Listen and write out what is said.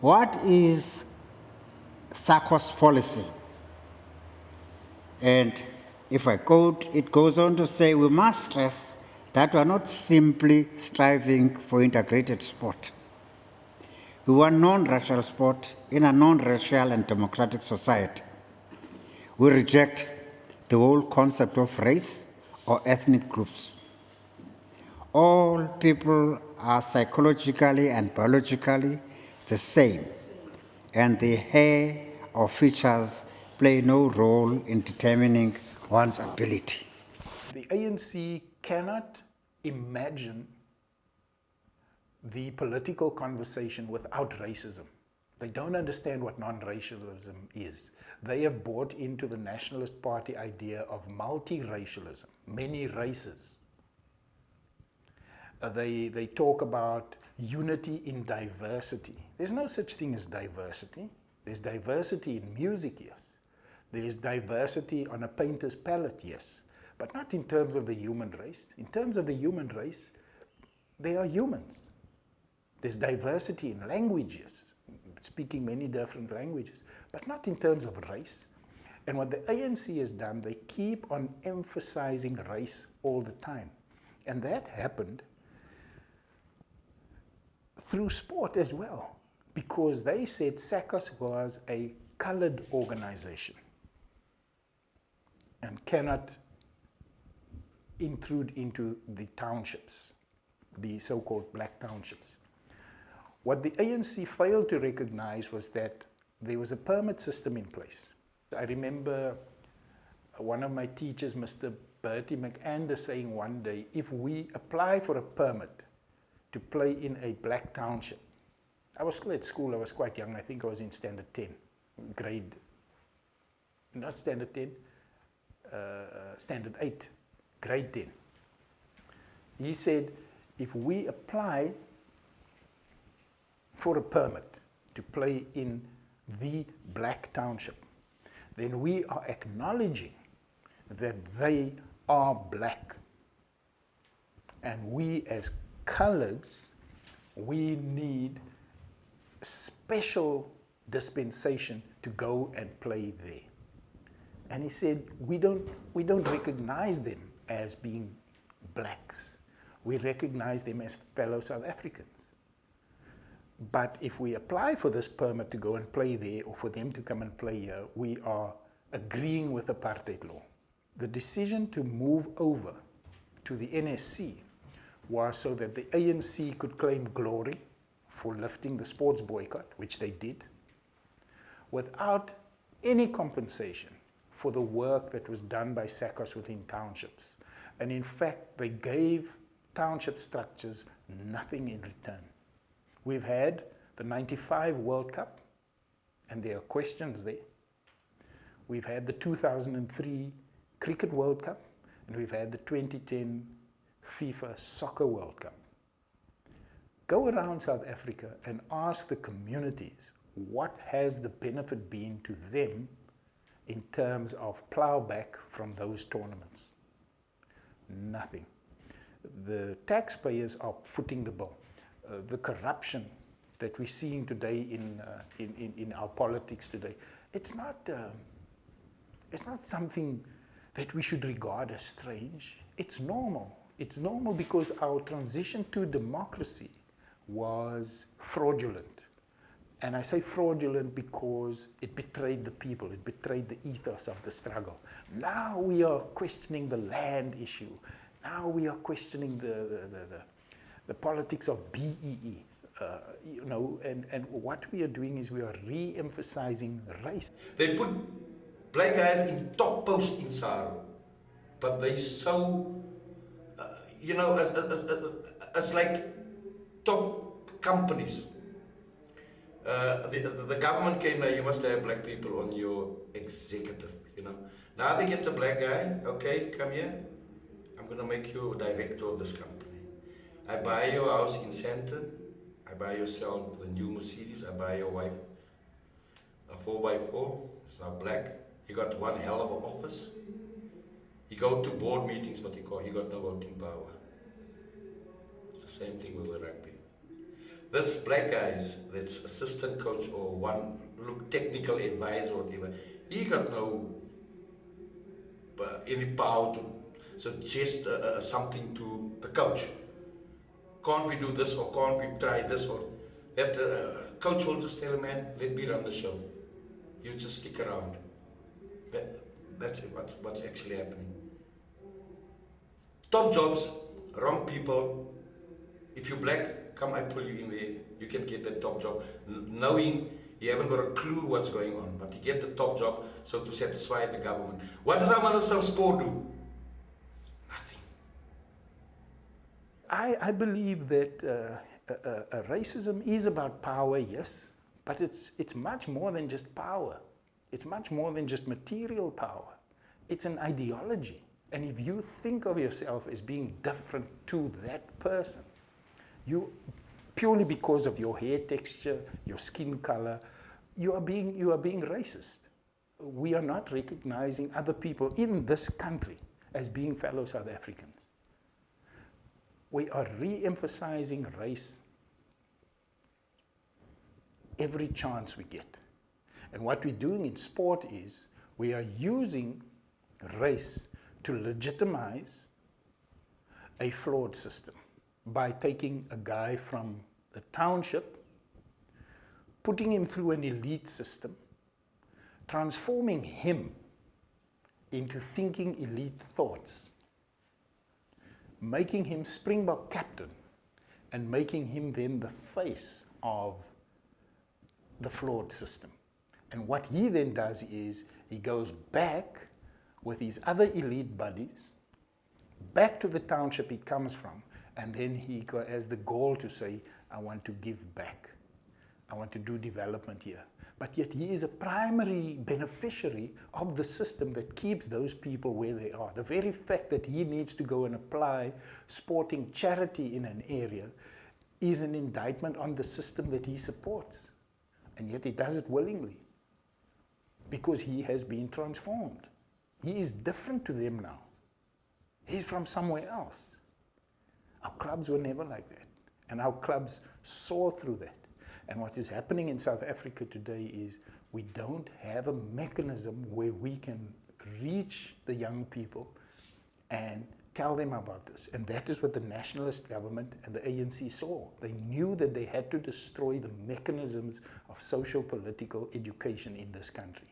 what is SACCO's policy? And if I quote, it goes on to say, we must stress that we are not simply striving for integrated sport. We want non-racial sport in a non-racial and democratic society. We reject the whole concept of race or ethnic groups. All people are psychologically and biologically the same, and the hair or features play no role in determining one's ability. The ANC cannot imagine the political conversation without racism. They don't understand what non-racialism is. They have bought into the Nationalist Party idea of multiracialism, many races. They talk about unity in diversity. There's no such thing as diversity. There's diversity in music, yes. There's diversity on a painter's palette, yes. But not in terms of the human race. In terms of the human race, they are humans. There's diversity in languages, speaking many different languages, but not in terms of race. And what the ANC has done, they keep on emphasizing race all the time. And that happened through sport as well, because they said SACCOS was a colored organization and cannot intrude into the townships, the so-called black townships. What the ANC failed to recognize was that there was a permit system in place. I remember one of my teachers, Mr. Bertie McAnder, saying one day, if we apply for a permit to play in a black township, I was still at school, I was quite young, I think I was in standard 10, standard 8, grade 10. He said, if we apply for a permit to play in the black township, then we are acknowledging that they are black. And we as coloreds, we need special dispensation to go and play there. And he said, we don't recognize them as being blacks. We recognize them as fellow South Africans. But if we apply for this permit to go and play there, or for them to come and play here, we are agreeing with apartheid law. The decision to move over to the NSC was so that the ANC could claim glory for lifting the sports boycott, which they did, without any compensation for the work that was done by SACCOS within townships. And in fact, they gave township structures nothing in return. We've had the 95 World Cup, and there are questions there. We've had the 2003 Cricket World Cup, and we've had the 2010 FIFA Soccer World Cup. Go around South Africa and ask the communities what has the benefit been to them in terms of plowback from those tournaments. Nothing. The taxpayers are footing the bill. The corruption that we're seeing today in our politics today, it's not something that we should regard as strange. It's normal. It's normal because our transition to democracy was fraudulent. And I say fraudulent because it betrayed the people, it betrayed the ethos of the struggle. Now we are questioning the land issue. Now we are questioning the politics of BEE, and what we are doing is we are re-emphasizing race. They put black guys in top posts in SARO, but they so, it's like top companies. The government came there, you must have black people on your executive, Now they get the black guy, okay, come here, I'm going to make you a director of this company. I buy your house in Sandton, I buy yourself the new Mercedes, I buy your wife a 4x4, it's now black. He got one hell of an office. He go to board meetings, he got no voting power. It's the same thing with the rugby. This black guys, that's assistant coach or one look technical advisor or whatever, he got no any power to suggest something to the coach. Can't we do this or can't we try this or that? Coach will just tell him, man, let me run the show. You just stick around. That's it, what's actually happening. Top jobs, wrong people. If you're black, come I pull you in there. You can get that top job, knowing you haven't got a clue what's going on, but you get the top job, so to satisfy the government. What does our Minister of Sport do? Nothing. I believe that racism is about power, yes, but it's much more than just power. It's much more than just material power. It's an ideology. And if you think of yourself as being different to that person, you purely because of your hair texture, your skin color, you are being racist. We are not recognizing other people in this country as being fellow South Africans. We are re-emphasizing race every chance we get. And what we're doing in sport is we are using race to legitimize a flawed system by taking a guy from the township, putting him through an elite system, transforming him into thinking elite thoughts, making him Springbok captain, and making him then the face of the flawed system. And what he then does is he goes back with his other elite buddies, back to the township he comes from, and then he has the goal to say, I want to give back. I want to do development here. But yet he is a primary beneficiary of the system that keeps those people where they are. The very fact that he needs to go and apply sporting charity in an area is an indictment on the system that he supports. And yet he does it willingly because he has been transformed. He is different to them now. He's from somewhere else. Our clubs were never like that. And our clubs saw through that. And what is happening in South Africa today is we don't have a mechanism where we can reach the young people and tell them about this. And that is what the nationalist government and the ANC saw. They knew that they had to destroy the mechanisms of social political education in this country.